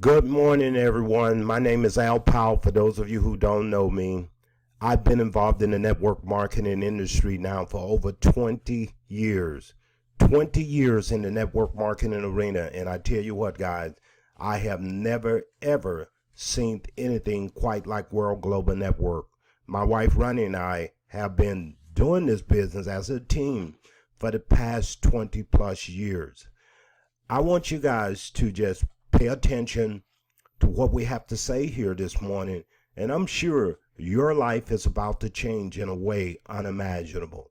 Good morning, everyone. My name is Al Powell. For those of you who don't know me, I've been involved in the network marketing industry now for over 20 years. 20 years in the network marketing arena. And I tell you what, guys, I have never, ever seen anything quite like World Global Network. My wife, Ronnie, and I have been doing this business as a team for the past 20 plus years. I want you guys to just pay attention to what we have to say here this morning, and I'm sure your life is about to change in a way unimaginable.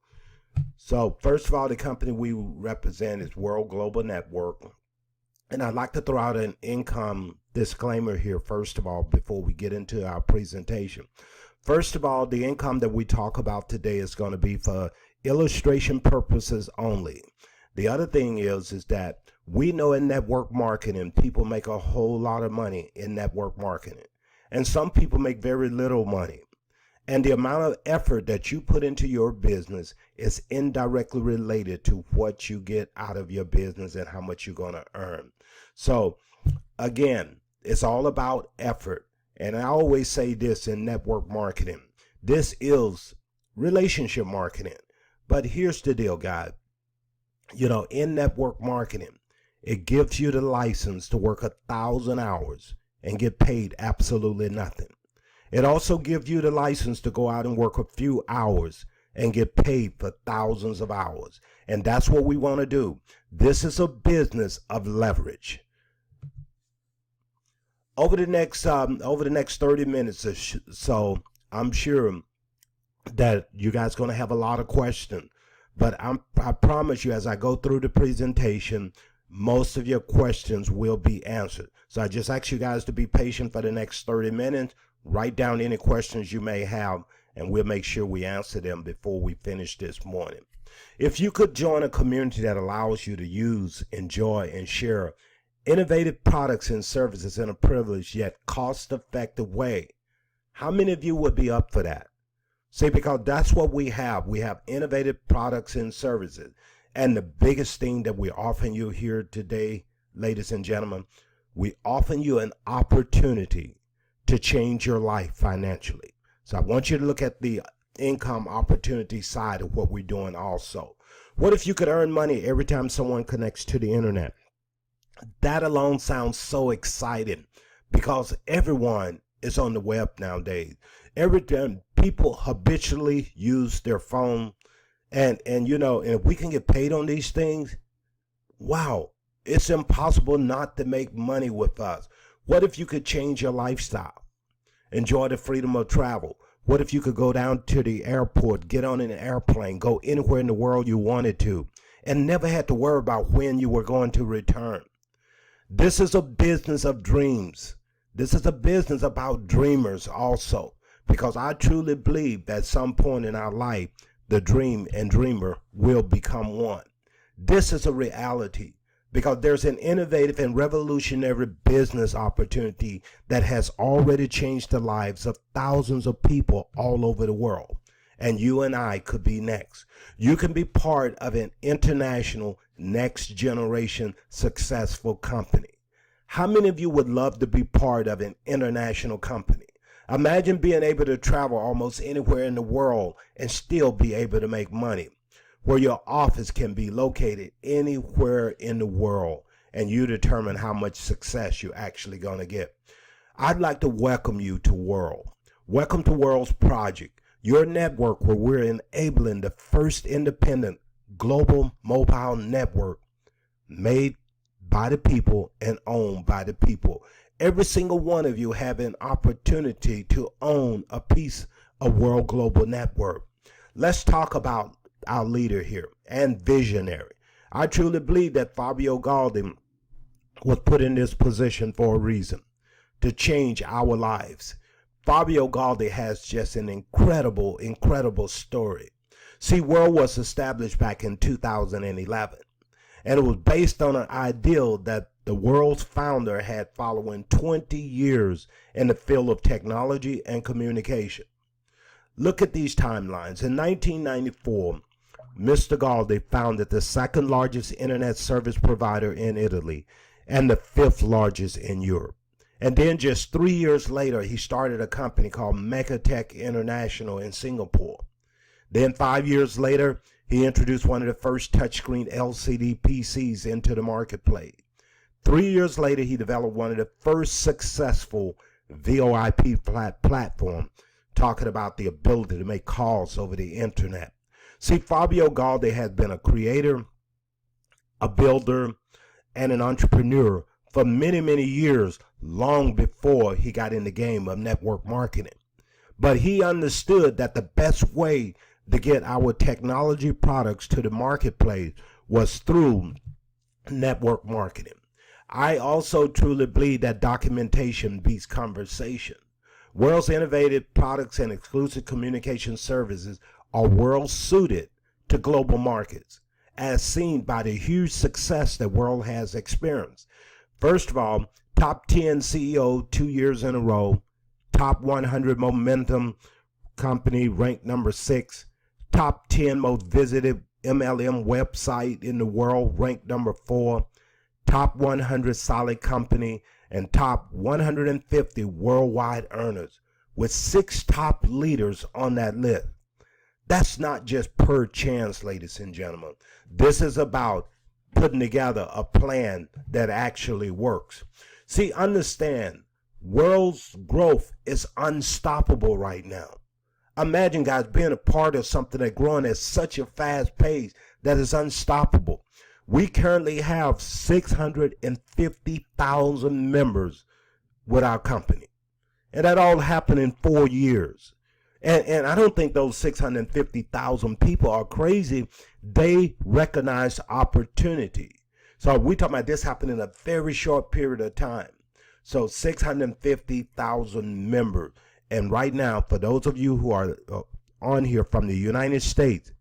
So first of all, the company we represent is World Global Network, and I'd like to throw out an income disclaimer here first of all before we get into our presentation. First of all, the income that we talk about today is going to be for illustration purposes only. The other thing is that we know in network marketing, people make a whole lot of money in network marketing. And some people make very little money. And the amount of effort that you put into your business is indirectly related to what you get out of your business and how much you're going to earn. So, again, it's all about effort. And I always say this in network marketing. This is relationship marketing. But here's the deal, guys. In network marketing, it gives you the license to work 1,000 hours and get paid absolutely nothing. It also gives you the license to go out and work a few hours and get paid for thousands of hours. And that's what we want to do. This is a business of leverage. Over the next 30 minutes or so, I'm sure that you guys are going to have a lot of questions. But I promise you, as I go through the presentation, most of your questions will be answered. So I just ask you guys to be patient for the next 30 minutes. Write down any questions you may have, and we'll make sure we answer them before we finish this morning. If you could join a community that allows you to use, enjoy, and share innovative products and services in a privileged yet cost-effective way, how many of you would be up for that? See, because that's what we have. We have innovative products and services. And the biggest thing that we're offering you here today, ladies and gentlemen, we offer you an opportunity to change your life financially. So I want you to look at the income opportunity side of what we're doing also. What if you could earn money every time someone connects to the internet? That alone sounds so exciting because everyone is on the web nowadays. Every time people habitually use their phone, and if we can get paid on these things, wow, it's impossible not to make money with us. What if you could change your lifestyle? Enjoy the freedom of travel. What if you could go down to the airport, get on an airplane, go anywhere in the world you wanted to, and never had to worry about when you were going to return? This is a business of dreams. This is a business about dreamers also, because I truly believe that at some point in our life, the dream and dreamer will become one. This is a reality because there's an innovative and revolutionary business opportunity that has already changed the lives of thousands of people all over the world. And you and I could be next. You can be part of an international, next generation successful company. How many of you would love to be part of an international company? Imagine being able to travel almost anywhere in the world and still be able to make money, where your office can be located anywhere in the world and you determine how much success you're actually going to get. I'd like to welcome you to World. Welcome to World's project, your network where we're enabling the first independent global mobile network made by the people and owned by the people. Every single one of you have an opportunity to own a piece of World Global Network. Let's talk about our leader here and visionary. I truly believe that Fabio Galdi was put in this position for a reason, to change our lives. Fabio Galdi has just an incredible, incredible story. See, World was established back in 2011, and it was based on an ideal that the World's founder had following 20 years in the field of technology and communication. Look at these timelines. In 1994, Mr. Galdi founded the second largest internet service provider in Italy and the fifth largest in Europe. And then just 3 years later, he started a company called Megatech International in Singapore. Then 5 years later, he introduced one of the first touchscreen LCD PCs into the marketplace. 3 years later, he developed one of the first successful VoIP platform, talking about the ability to make calls over the internet. See, Fabio Galdi has been a creator, a builder, and an entrepreneur for many, many years, long before he got in the game of network marketing. But he understood that the best way to get our technology products to the marketplace was through network marketing. I also truly believe that documentation beats conversation. World's innovative products and exclusive communication services are well suited to global markets, as seen by the huge success that World has experienced. First of all, top 10 CEO 2 years in a row, top 100 momentum company ranked number 6, top 10 most visited MLM website in the world ranked number 4, top 100 solid company, and top 150 worldwide earners, with 6 top leaders on that list. That's not just per chance, ladies and gentlemen. This is about putting together a plan that actually works. See, understand, world's growth is unstoppable right now. Imagine, guys, being a part of something that's growing at such a fast pace that is unstoppable. We currently have 650,000 members with our company. And that all happened in 4 years. And I don't think those 650,000 people are crazy. They recognize opportunity. So we're talking about this happening in a very short period of time. So 650,000 members. And right now, for those of you who are on here from the United States,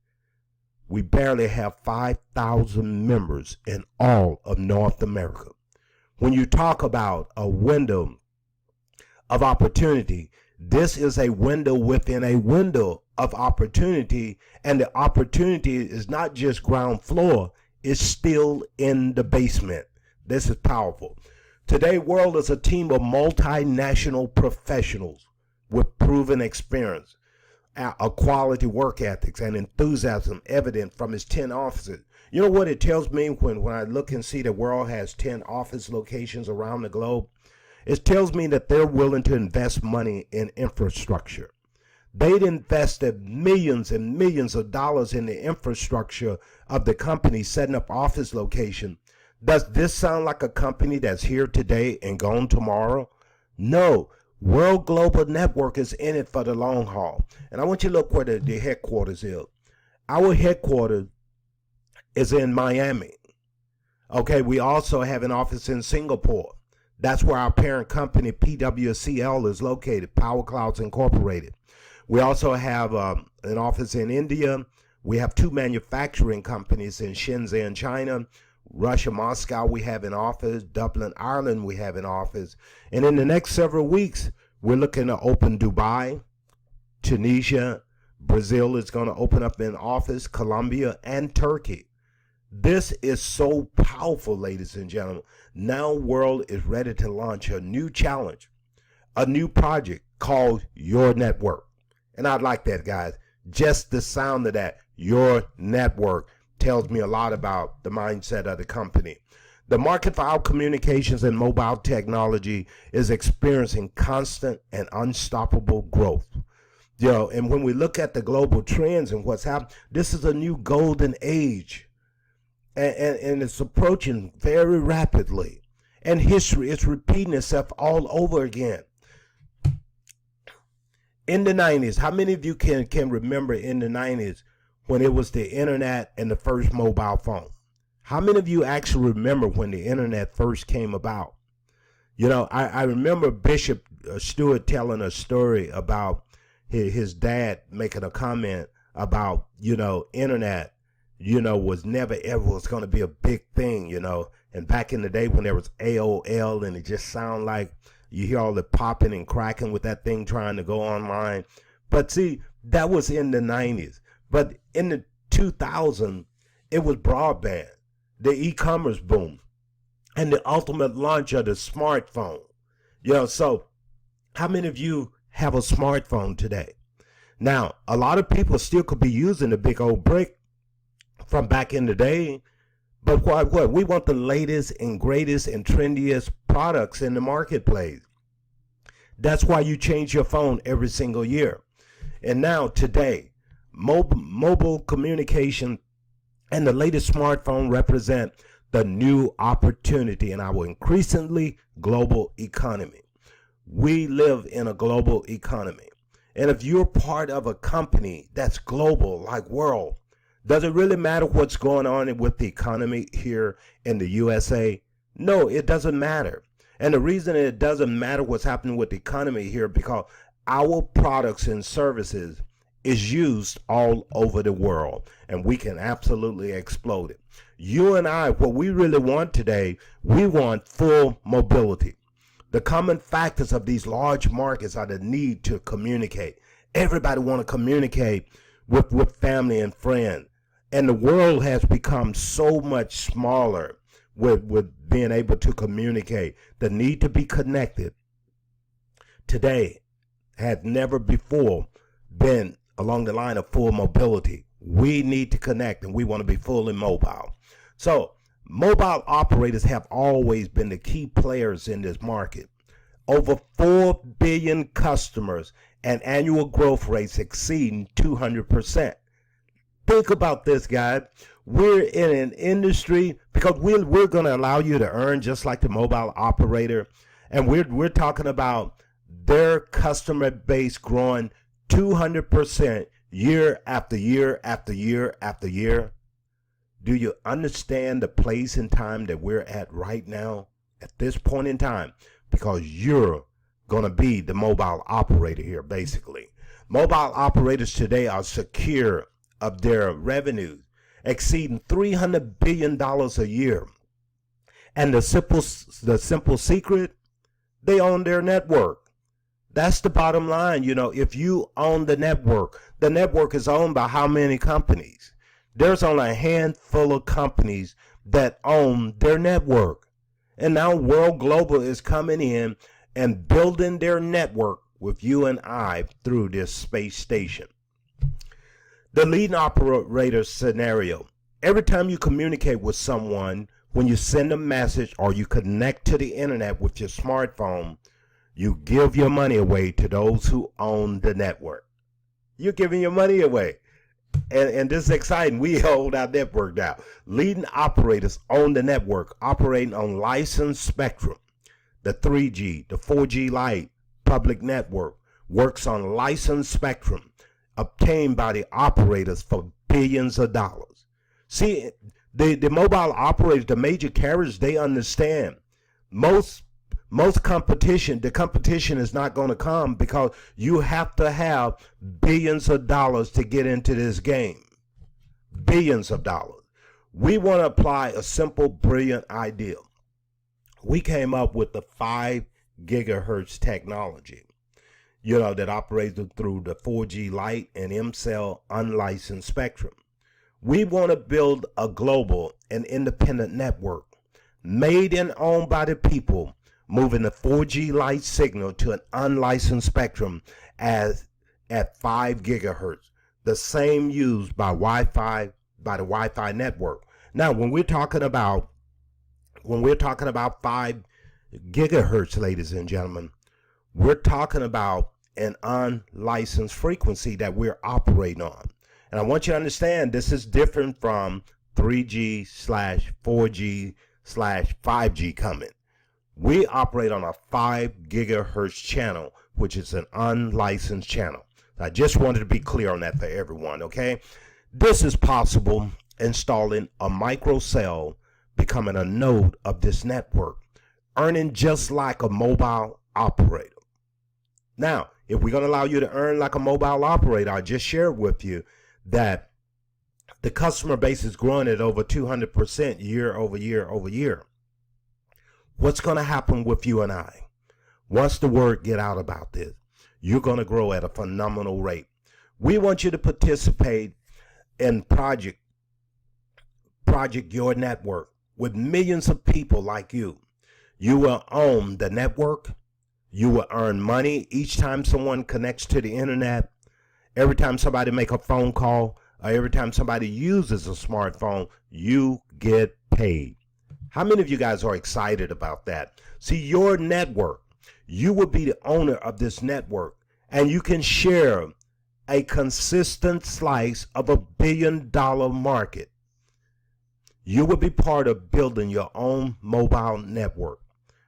we barely have 5,000 members in all of North America. When you talk about a window of opportunity, this is a window within a window of opportunity, and the opportunity is not just ground floor, it's still in the basement. This is powerful. Today, World is a team of multinational professionals with proven experience, a quality work ethics, and enthusiasm evident from its 10 offices. You know what it tells me when I look and see the World has 10 office locations around the globe? It tells me that they're willing to invest money in infrastructure. They'd invested millions and millions of dollars in the infrastructure of the company setting up office location. Does this sound like a company that's here today and gone tomorrow? No. World Global Network is in it for the long haul. And I want you to look where the headquarters is. Our headquarters is in Miami. Okay, we also have an office in Singapore. That's where our parent company, PWCL, is located, Power Clouds Incorporated. We also have an office in India. We have 2 manufacturing companies in Shenzhen, China. Russia, Moscow, we have an office. Dublin, Ireland, we have an office. And in the next several weeks, we're looking to open Dubai, Tunisia, Brazil is going to open up an office, Colombia, and Turkey. This is so powerful, ladies and gentlemen. Now World is ready to launch a new challenge, a new project called Your Network. And I like that, guys. Just the sound of that, Your Network, tells me a lot about the mindset of the company. The market for our communications and mobile technology is experiencing constant and unstoppable growth. You know, and when we look at the global trends and what's happening, this is a new golden age. And it's approaching very rapidly. And history is repeating itself all over again. In the 90s, how many of you can remember in the 90s when it was the internet and the first mobile phone? How many of you actually remember when the internet first came about? You know, I remember Bishop Stewart telling a story about his dad making a comment about, you know, internet, you know, was never ever was going to be a big thing, you know. And back in the day when there was AOL and it just sounded like you hear all the popping and cracking with that thing trying to go online. But see, that was in the 90s. But in the 2000s, it was broadband, the e-commerce boom, and the ultimate launch of the smartphone. So how many of you have a smartphone today? Now, a lot of people still could be using the big old brick from back in the day, but what? We want the latest and greatest and trendiest products in the marketplace. That's why you change your phone every single year. And now today, mobile communication and the latest smartphone represent the new opportunity in our increasingly global economy. We live in a global economy. And if you're part of a company that's global, like world, does it really matter what's going on with the economy here in the USA? No, it doesn't matter. And the reason it doesn't matter what's happening with the economy here, because our products and services is used all over the world, and we can absolutely explode it. You and I, what we really want today, we want full mobility. The common factors of these large markets are the need to communicate. Everybody want to communicate with family and friends. And the world has become so much smaller with being able to communicate. The need to be connected today has never before been along the line of full mobility. We need to connect, and we want to be fully mobile. So mobile operators have always been the key players in this market. Over 4 billion customers and annual growth rates exceeding 200%. Think about this, guys. We're in an industry, because we're going to allow you to earn just like the mobile operator. And we're talking about their customer base growing 200% year after year after year after year. Do you understand the place and time that we're at right now, at this point in time? Because you're going to be the mobile operator here, basically. Mobile operators today are secure of their revenues exceeding $300 billion a year. And the simple secret, they own their network. That's the bottom line. If you own the network is owned by how many companies? There's only a handful of companies that own their network. And now World Global is coming in and building their network with you and I through this space station. The leading operator scenario. Every time you communicate with someone, when you send a message or you connect to the internet with your smartphone, you give your money away to those who own the network. You're giving your money away. And this is exciting. We hold our network now. Leading operators own the network, operating on licensed spectrum. The 3G, the 4G Lite public network works on licensed spectrum obtained by the operators for billions of dollars. See, the mobile operators, the major carriers, they understand most competition, the competition is not going to come, because you have to have billions of dollars to get into this game. Billions of dollars. We want to apply a simple, brilliant idea. We came up with the 5 gigahertz technology, that operates through the 4G Lite and M-Cell unlicensed spectrum. We want to build a global and independent network made and owned by the people, moving the 4G Lite signal to an unlicensed spectrum at 5 gigahertz, the same used by the Wi-Fi network. Now, when we're talking about 5 gigahertz, ladies and gentlemen, we're talking about an unlicensed frequency that we're operating on. And I want you to understand, this is different from 3G/4G/5G coming. We operate on a 5 gigahertz channel, which is an unlicensed channel. I just wanted to be clear on that for everyone, okay? This is possible installing a microcell, becoming a node of this network, earning just like a mobile operator. Now, if we're going to allow you to earn like a mobile operator, I just shared with you that the customer base is growing at over 200% year over year over year. What's going to happen with you and I? Once the word get out about this, you're going to grow at a phenomenal rate. We want you to participate in Project Your Network with millions of people like you. You will own the network, You will earn money each time someone connects to the internet. Every time somebody make a phone call, or every time somebody uses a smartphone, you get paid. How many of you guys are excited about that? See, your network, you will be the owner of this network, and you can share a consistent slice of $1 billion market. You will be part of building your own mobile network.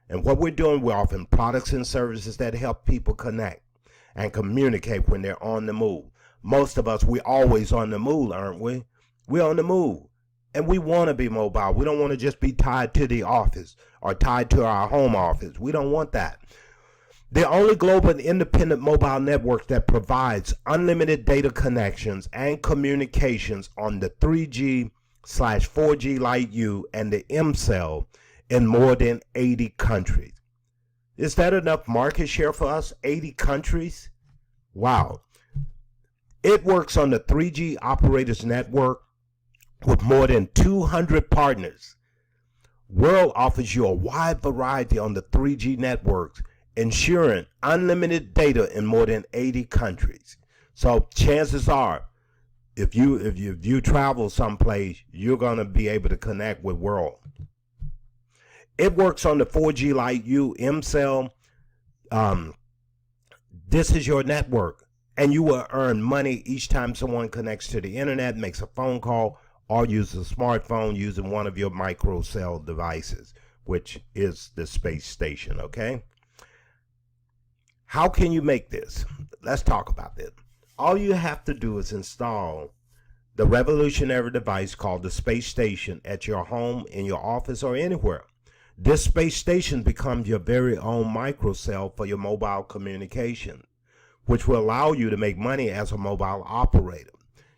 And what we're doing, we're offering products and services that help people connect and communicate when they're on the move. Most of us, we're always on the move, aren't we? We're on the move. And we want to be mobile. We don't want to just be tied to the office or tied to our home office. We don't want that. The only global and independent mobile network that provides unlimited data connections and communications on the 3G/4G Light U and the M-Cell in more than 80 countries. Is that enough market share for us? 80 countries? Wow. It works on the 3G operators network with more than 200 partners. World offers you a wide variety on the 3G networks, ensuring unlimited data in more than 80 countries. So chances are, if you travel someplace, you're going to be able to connect with world. It works on the 4G Light U, M-Cell. This is your network, and you will earn money each time someone connects to the internet, makes a phone call, or uses a smartphone using one of your microcell devices, which is the space station, okay? How can you make this? Let's talk about this. All you have to do is install the revolutionary device called the space station at your home, in your office, or anywhere. This space station becomes your very own microcell for your mobile communication, which will allow you to make money as a mobile operator.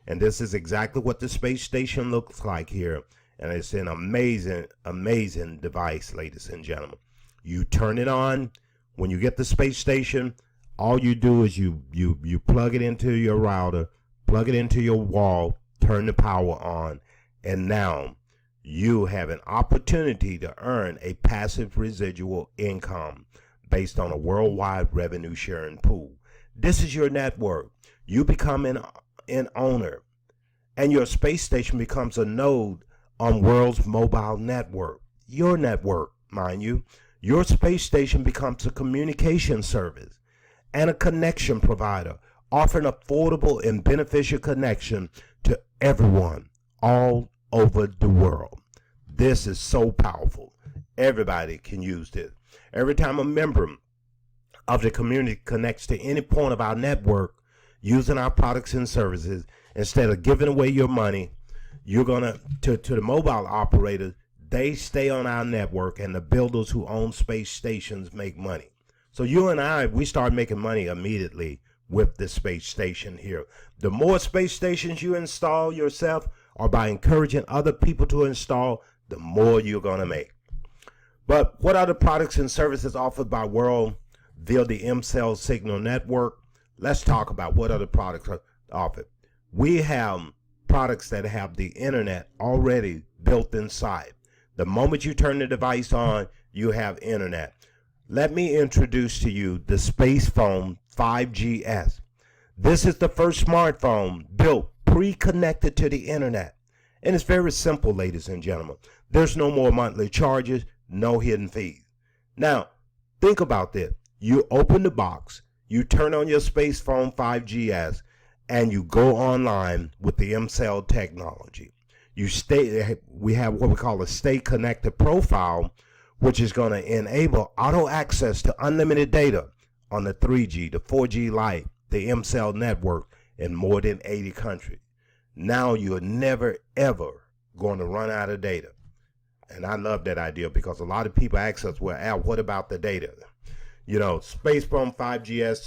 And this is exactly what the space station looks like here. And it's an amazing, amazing device, ladies and gentlemen. You turn it on. When you get the space station, all you do is you plug it into your router, plug it into your wall, turn the power on, and now you have an opportunity to earn a passive residual income based on a worldwide revenue sharing pool. This is your network. You become an owner, and your space station becomes a node on world's mobile network. Your network, mind you. Your space station becomes a communication service and a connection provider, offering affordable and beneficial connection to everyone all over the world. This is so powerful. Everybody can use this. Every time a member of the community connects to any point of our network using our products and services, instead of giving away your money, you're going to the mobile operators, they stay on our network, and the builders who own space stations make money. So you and I, we start making money immediately with the space station here. The more space stations you install yourself, or by encouraging other people to install, the more you're going to make. But what are the products and services offered by World via the M-Cell Signal Network? Let's talk about what other products are offered. We have products that have the internet already built inside. The moment you turn the device on, you have internet. Let me introduce to you the Space Phone 5GS. This is the first smartphone built pre-connected to the internet. And it's very simple, ladies and gentlemen. There's no more monthly charges, no hidden fees. Now, think about this. You open the box, you turn on your Space Phone 5GS, and you go online with the M-Cell technology. We have what we call a Stay Connected profile, which is going to enable auto access to unlimited data on the 3G, the 4G Lite, the M-Cell network in more than 80 countries. Now you're never, ever going to run out of data. And I love that idea, because a lot of people ask us, well, Al, what about the data? You know, Space Phone 5GS,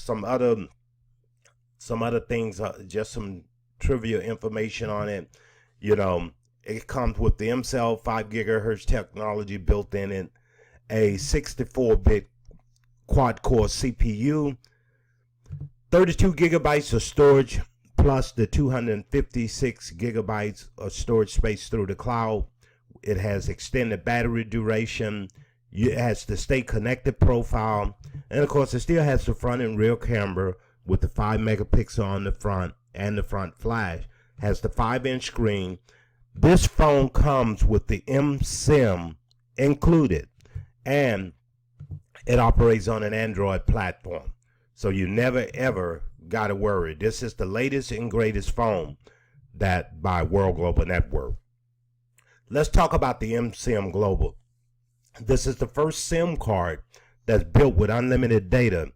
some other things, just some trivia information on it. You know, it comes with the M-Cell 5 gigahertz technology built in it, a 64-bit quad-core CPU, 32 gigabytes of storage, plus the 256 gigabytes of storage space through the cloud. It has extended battery duration. It has the Stay Connected profile. And of course, it still has the front and rear camera with the 5 megapixel on the front and the front flash. Has the 5-inch screen. This phone comes with the eSIM included, and it operates on an Android platform. So you never ever got to worry. This is the latest and greatest phone that by World Global Network. Let's talk about the eSIM Global. This is the first SIM card that's built with unlimited data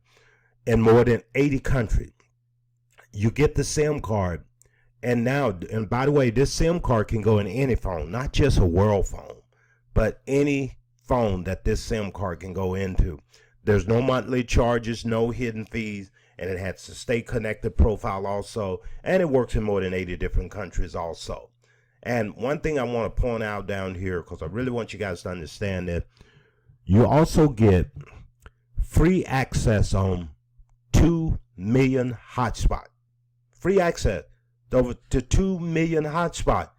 in more than 80 countries. You get the SIM card, and by the way, this SIM card can go in any phone, not just a world phone, but any phone that this SIM card can go into. There's no monthly charges, no hidden fees, and it has a stay connected profile also, and it works in more than 80 different countries also. And one thing I want to point out down here, because I really want you guys to understand that you also get free access on 2 million hotspots. Free access over to 2 million hotspots.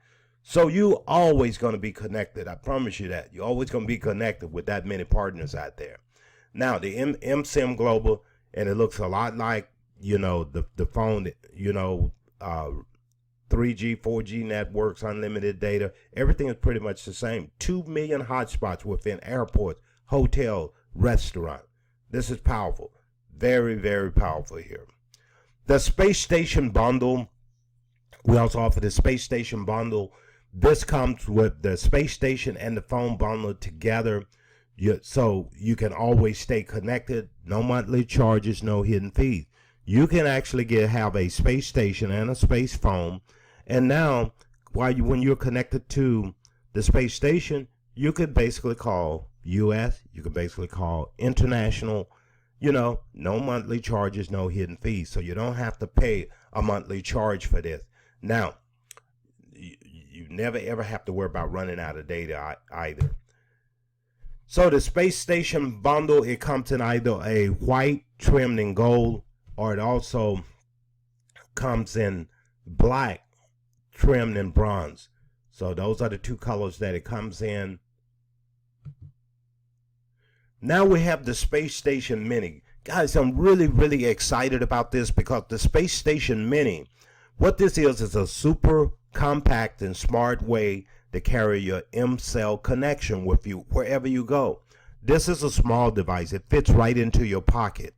So you always going to be connected. I promise you that. You're always going to be connected with that many partners out there. Now, the eSIM Global, and it looks a lot like, the phone, 3G, 4G networks, unlimited data. Everything is pretty much the same. 2 million hotspots within airports, hotels, restaurants. This is powerful. Very, very powerful here. The space station bundle. We also offer the space station bundle. This comes with the space station and the phone bundle together. So you can always stay connected. No monthly charges, no hidden fees. You can actually have a space station and a space phone. And now, when you're connected to the space station, you could basically call U.S., you could basically call international, no monthly charges, no hidden fees. So you don't have to pay a monthly charge for this. Now, you never ever have to worry about running out of data either. So the space station bundle, it comes in either a white trimmed in gold, or it also comes in black trimmed in bronze. So those are the two colors that it comes in. Now we have the Space Station Mini. Guys, I'm really, really excited about this, because the Space Station Mini, what this is a super compact and smart way to carry your eSIM connection with you wherever you go. This is a small device. It fits right into your pocket.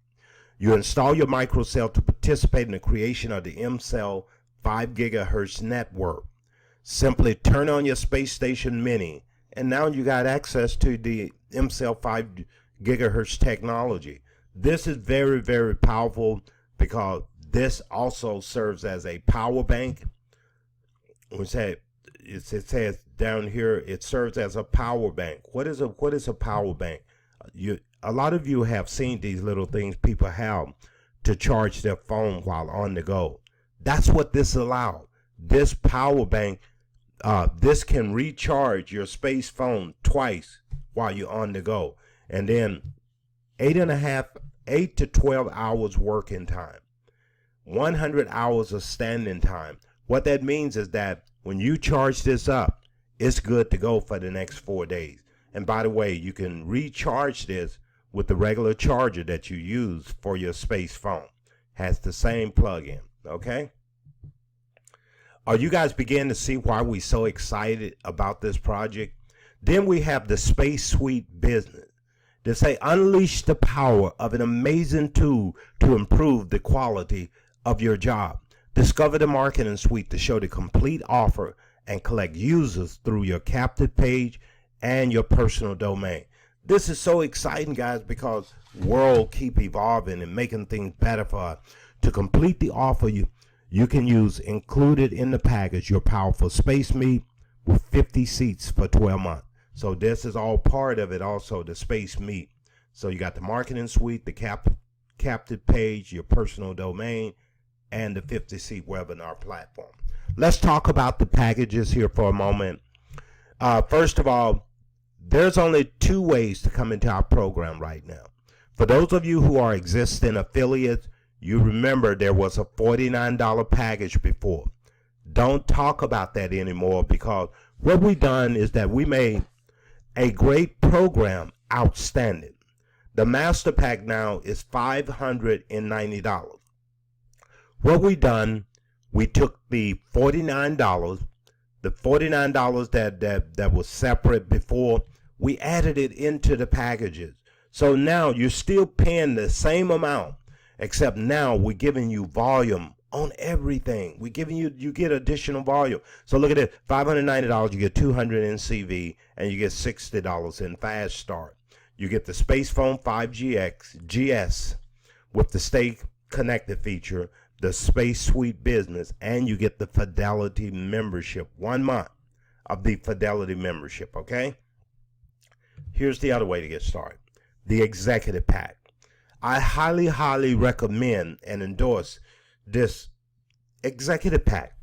You install your microcell to participate in the creation of the eSIM 5 gigahertz network. Simply turn on your Space Station Mini, and now you got access to the eSIM 5 gigahertz technology. This is very, very powerful, because this also serves as a power bank. It says down here, it serves as a power bank. What is a power bank? A lot of you have seen these little things people have to charge their phone while on the go. That's what this allows. This power bank, this can recharge your space phone twice while you're on the go, and then 8 to 12 hours working time, 100 hours of standing time. What that means is that when you charge this up, it's good to go for the next 4 days. And by the way, you can recharge this with the regular charger that you use for your space phone. Has the same plug-in, okay? Are you guys beginning to see why we're so excited about this project? Then we have the Space Suite Business. They say unleash the power of an amazing tool to improve the quality of your job. Discover the marketing suite to show the complete offer and collect users through your captive page and your personal domain. This is so exciting, guys, because world keep evolving and making things better for us. To complete the offer, you can use included in the package your powerful Space Meet with 50 seats for 12 months. So this is all part of it, also the Space Meet. So you got the marketing suite, the captive page, your personal domain, and the 50-seat webinar platform. Let's talk about the packages here for a moment. First of all, there's only 2 ways to come into our program right now. For those of you who are existing affiliates, you remember there was a $49 package before. Don't talk about that anymore, because what we done is that we made a great program outstanding. The master pack now is $590. What we done, we took the $49, that was separate before, we added it into the packages. So now you're still paying the same amount, except now we're giving you volume on everything. We're giving you get additional volume. So look at it, $590, you get $200 in CV, and you get $60 in Fast Start. You get the Space Phone 5GS with the Stay Connected feature, the Space Suite Business, and you get the Fidelity membership, 1 month of the Fidelity membership, okay? Here's the other way to get started, the Executive Pack. I highly, highly recommend and endorse this Executive Pack.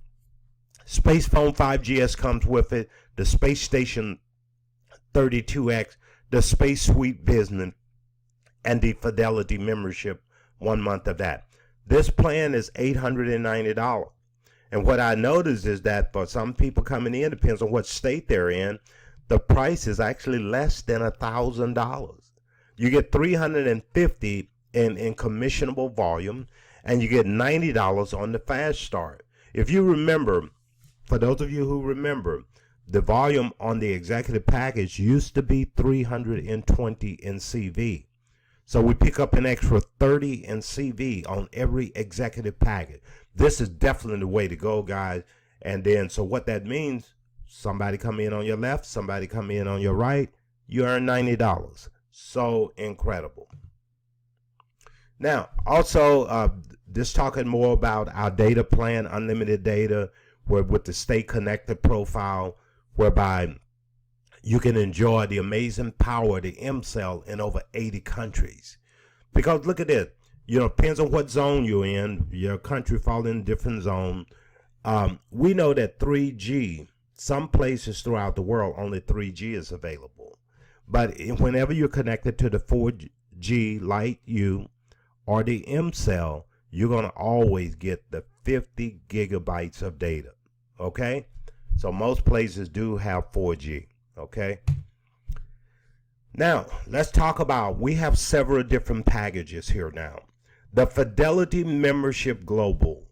Space Phone 5GS comes with it, the Space Station 32X, the Space Suite Business, and the Fidelity membership, 1 month of that. This plan is $890. And what I noticed is that for some people coming in, depends on what state they're in, the price is actually less than $1,000. You get $350 in commissionable volume, and you get $90 on the Fast Start. If you remember, for those of you who remember, the volume on the executive package used to be 320 in CV. So we pick up an extra 30 in CV on every executive package. This is definitely the way to go, guys. And then, so what that means, somebody come in on your left, somebody come in on your right, you earn $90. So incredible. Now, also, this talking more about our data plan, unlimited data, where with the Stay Connected profile, whereby you can enjoy the amazing power of the M-Cell in over 80 countries. Because look at this, depends on what zone you're in, your country falls in a different zone. We know that 3G, some places throughout the world, only 3G is available. But whenever you're connected to the 4G Lite U or the M-Cell, you're going to always get the 50 gigabytes of data, okay? So most places do have 4G, okay? Now, let's talk about, we have several different packages here now. The Fidelity Membership Global.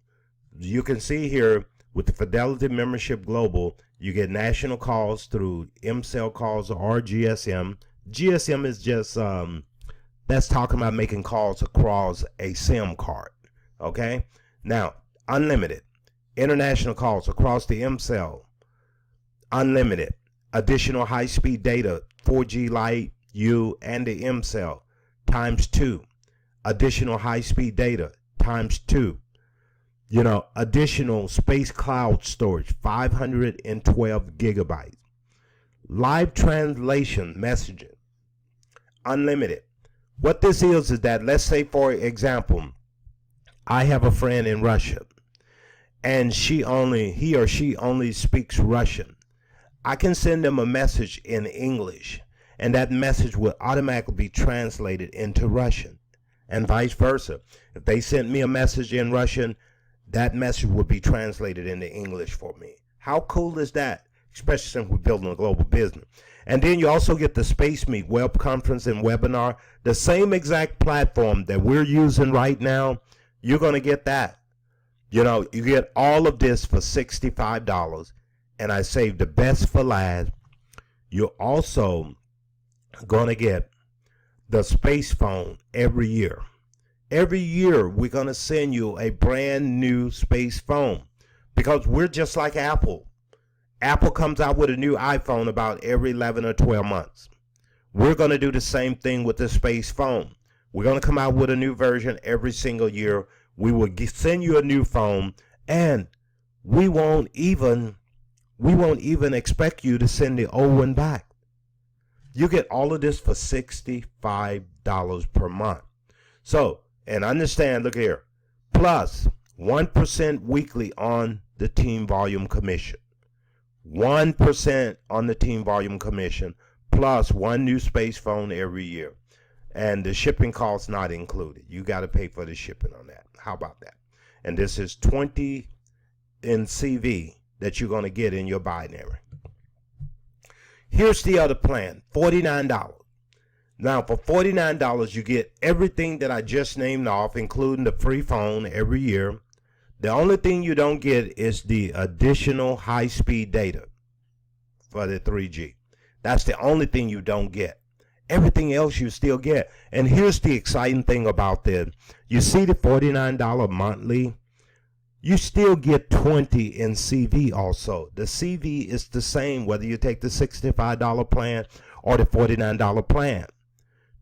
You can see here with the Fidelity Membership Global, you get national calls through M-Cell calls or GSM. GSM is just, that's talking about making calls across a SIM card, okay? Now, unlimited, international calls across the M-Cell, unlimited, additional high-speed data, 4G Lite U and the M-Cell, ×2, additional high-speed data, ×2, additional space cloud storage, 512 gigabytes, live translation messaging, unlimited. What this is that, let's say, for example, I have a friend in Russia, and he or she only speaks Russian. I can send them a message in English, and that message will automatically be translated into Russian, and vice versa. If they sent me a message in Russian, that message would be translated into English for me. How cool is that? Especially since we're building a global business. And then you also get the Space Meet web conference and webinar, the same exact platform that we're using right now. You're going to get that. You get all of this for $65. And I saved the best for last. You're also going to get the Space Phone every year. Every year, we're going to send you a brand new Space Phone, because we're just like Apple. Apple comes out with a new iPhone about every 11 or 12 months. We're going to do the same thing with the Space Phone. We're going to come out with a new version every single year. We will send you a new phone, and we won't even expect you to send the old one back. You get all of this for $65 per month. So, and understand, look here, plus 1% weekly on the team volume commission. 1% on the team volume commission, plus one new Space Phone every year. And the shipping cost not included. You got to pay for the shipping on that. How about that? And this is 20 in CV that you're going to get in your binary. Here's the other plan, $49. Now, for $49, you get everything that I just named off, including the free phone every year. The only thing you don't get is the additional high-speed data for the 3G. That's the only thing you don't get. Everything else you still get. And here's the exciting thing about this. You see the $49 monthly? You still get 20 in CV also. The CV is the same whether you take the $65 plan or the $49 plan.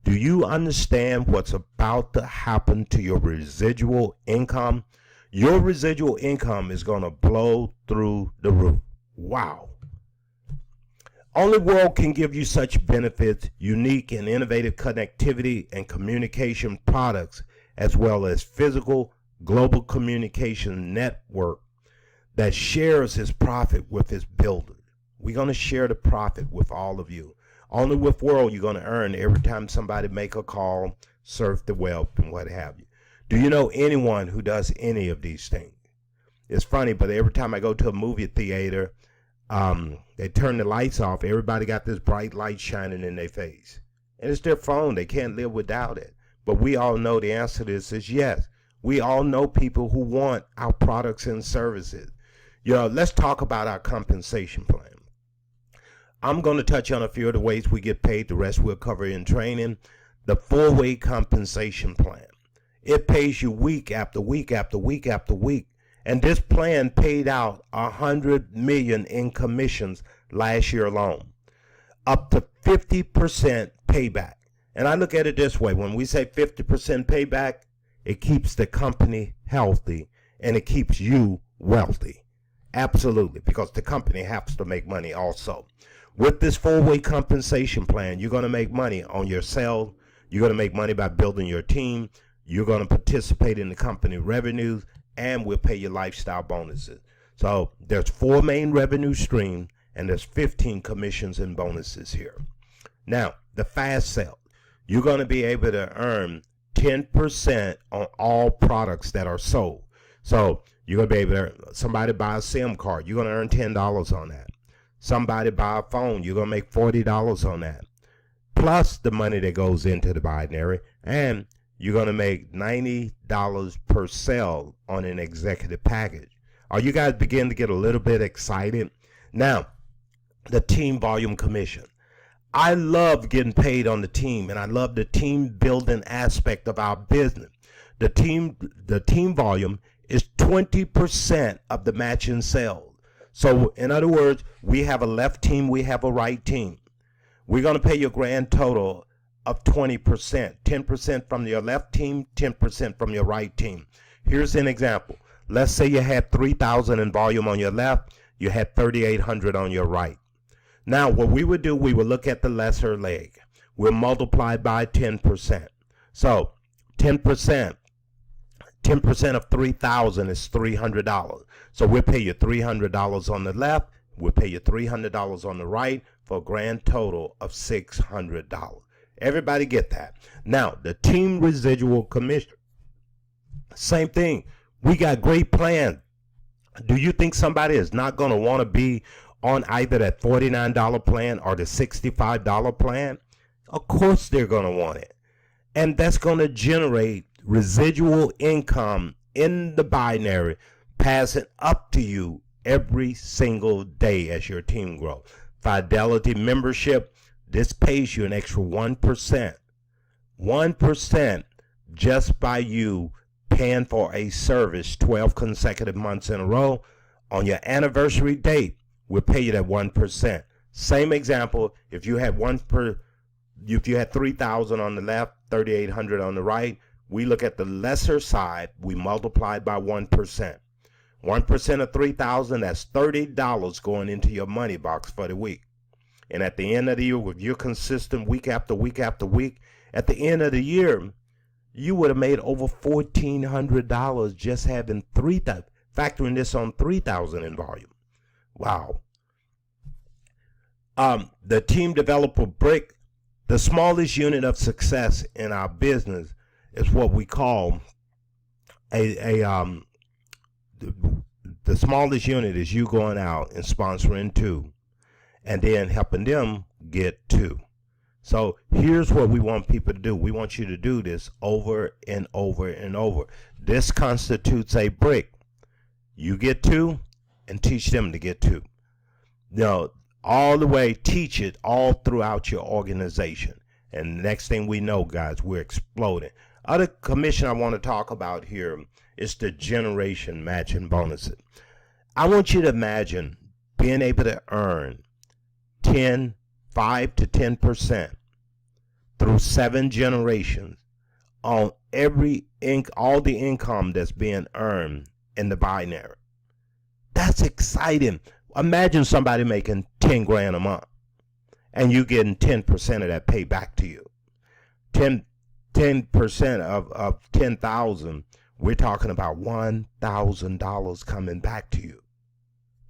Do you understand what's about to happen to your residual income? Your residual income is going to blow through the roof. Wow. Only world can give you such benefits, unique and innovative connectivity and communication products, as well as physical global communication network that shares its profit with its builders. We're going to share the profit with all of you. Only with World you're going to earn every time somebody make a call, surf the web, and what have you. Do you know anyone who does any of these things? It's funny, but every time I go to a movie theater, they turn the lights off. Everybody got this bright light shining in their face. And it's their phone. They can't live without it. But we all know the answer to this is yes. We all know people who want our products and services. Let's talk about our compensation plan. I'm going to touch on a few of the ways we get paid. The rest we'll cover in training. The 4-way compensation plan. It pays you week after week after week after week. And this plan paid out $100 million in commissions last year alone. Up to 50% payback. And I look at it this way. When we say 50% payback, it keeps the company healthy and it keeps you wealthy. Absolutely. Because the company has to make money also. With this 4-way compensation plan, you're going to make money on your sales. You're going to make money by building your team. You're going to participate in the company revenues, and we'll pay you lifestyle bonuses. So there's 4 main revenue streams, and there's 15 commissions and bonuses here. Now, the fast sale. You're going to be able to earn 10% on all products that are sold. So you're going to be able to, somebody buy a SIM card, you're going to earn $10 on that. Somebody buy a phone, you're going to make $40 on that. Plus the money that goes into the binary, and you're going to make $90 per sale on an executive package. Are you guys beginning to get a little bit excited? Now, the team volume commission. I love getting paid on the team, and I love the team building aspect of our business. The team volume is 20% of the matching sales. So in other words, we have a left team, we have a right team. We're going to pay you a grand total of 20%, 10% from your left team, 10% from your right team. Here's an example. Let's say you had 3,000 in volume on your left, you had 3,800 on your right. Now, what we would do, we would look at the lesser leg. We'll multiply by 10%. So 10% of 3,000 is $300. So we'll pay you $300 on the left, we'll pay you $300 on the right for a grand total of $600. Everybody get that? Now, the team residual commission. Same thing. We got great plans. Do you think somebody is not going to want to be on either that $49 plan or the $65 plan? Of course they're going to want it. And that's going to generate residual income in the binary, passing up to you every single day as your team grows. Fidelity membership, this pays you an extra 1%. 1% just by you paying for a service 12 consecutive months in a row. On your anniversary date, we'll pay you that 1%. Same example, if you had 3,000 on the left, 3,800 on the right, we look at the lesser side, we multiply by 1%. 1% of 3,000, that's $30 going into your money box for the week. And at the end of the year, if you're consistent week after week after week, at the end of the year, you would have made over $1,400 just having 3,000, factoring this on 3,000 in volume. Wow. The team developer brick, the smallest unit of success in our business is what we call the smallest unit is you going out and sponsoring 2 and then helping them get 2. So here's what we want people to do. We want you to do this over and over and over. This constitutes a brick. You get 2 and teach them to get 2. All the way, teach it all throughout your organization. And the next thing we know, guys, we're exploding. Other commission I want to talk about here is the generation matching bonuses. I want you to imagine being able to earn 5 to 10% through 7 generations on all the income that's being earned in the binary. That's exciting. Imagine somebody making 10 grand a month and you getting 10% of that pay back to you. 10% of 10,000, we're talking about $1,000 coming back to you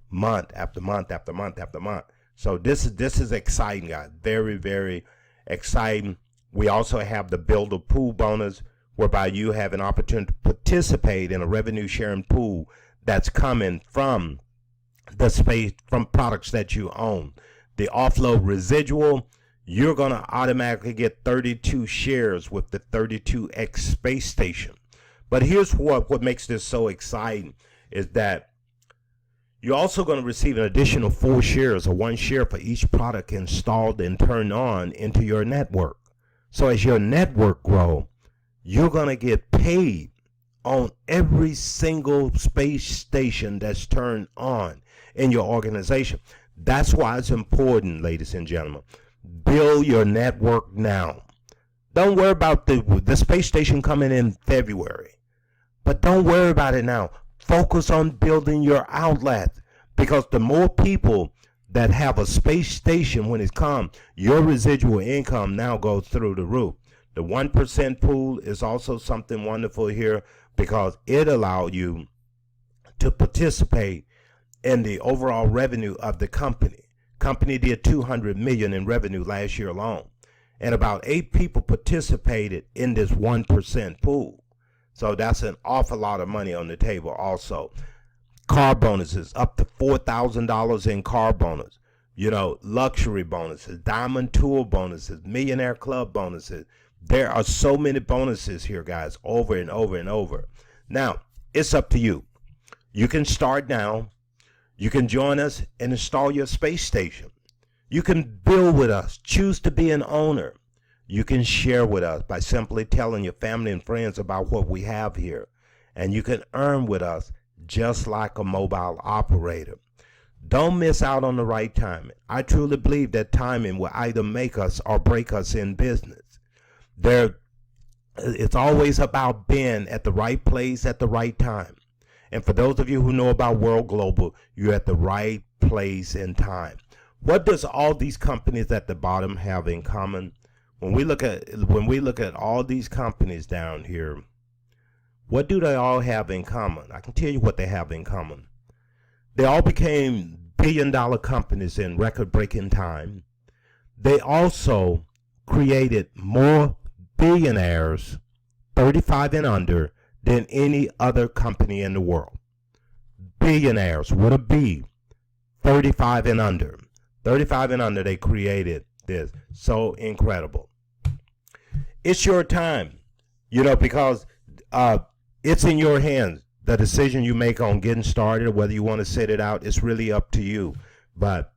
month after month after month after month. So this is exciting, guys. Very, very exciting. We also have the builder pool bonus, whereby you have an opportunity to participate in a revenue sharing pool that's coming from the space, from products that you own. The offload residual, you're going to automatically get 32 shares with the 32X space station. But here's what makes this so exciting is that you're also going to receive an additional 4 shares or 1 share for each product installed and turned on into your network. So as your network grows, you're going to get paid on every single space station that's turned on in your organization. That's why it's important, ladies and gentlemen. Build your network now. Don't worry about the space station coming in February. But don't worry about it now. Focus on building your outlet, because the more people that have a space station when it comes, your residual income now goes through the roof. The 1% pool is also something wonderful here because it allows you to participate in the overall revenue of the company. Company did $200 million in revenue last year alone, and about 8 people participated in this 1% pool. So that's an awful lot of money on the table. Also, car bonuses, up to $4,000 in car bonus. Luxury bonuses, diamond tour bonuses, millionaire club bonuses. There are so many bonuses here, guys, over and over and over. Now, it's up to you. You can start now. You can join us and install your space station. You can build with us. Choose to be an owner. You can share with us by simply telling your family and friends about what we have here. And you can earn with us just like a mobile operator. Don't miss out on the right timing. I truly believe that timing will either make us or break us in business. It's always about being at the right place at the right time. And for those of you who know about World Global, you're at the right place and time. What does all these companies at the bottom have in common? When we look at all these companies down here, what do they all have in common? I can tell you what they have in common. They all became billion-dollar companies in record-breaking time. They also created more billionaires, 35 and under, than any other company in the world. Billionaires with a B, 35 and under. 35 and under, they created this. So incredible. It's your time, because it's in your hands. The decision you make on getting started, or whether you want to sit it out, it's really up to you. But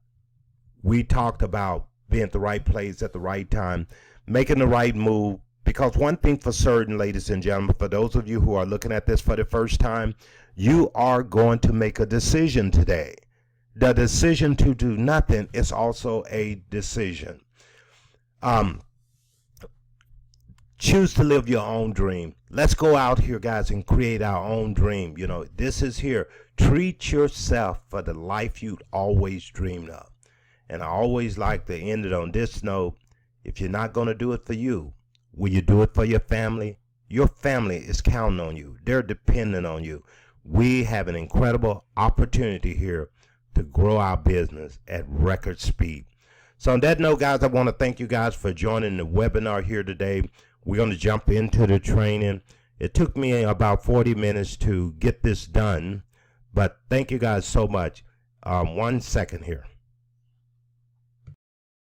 we talked about being at the right place at the right time, making the right move. Because one thing for certain, ladies and gentlemen, for those of you who are looking at this for the first time, you are going to make a decision today. The decision to do nothing is also a decision. Choose to live your own dream. Let's go out here, guys, and create our own dream. This is here. Treat yourself for the life you'd always dreamed of. And I always like to end it on this note. If you're not going to do it for you, will you do it for your family? Your family is counting on you. They're dependent on you. We have an incredible opportunity here to grow our business at record speed. So on that note, guys, I want to thank you guys for joining the webinar here today. We're going to jump into the training. It took me about 40 minutes to get this done, but thank you guys so much. 1 second here.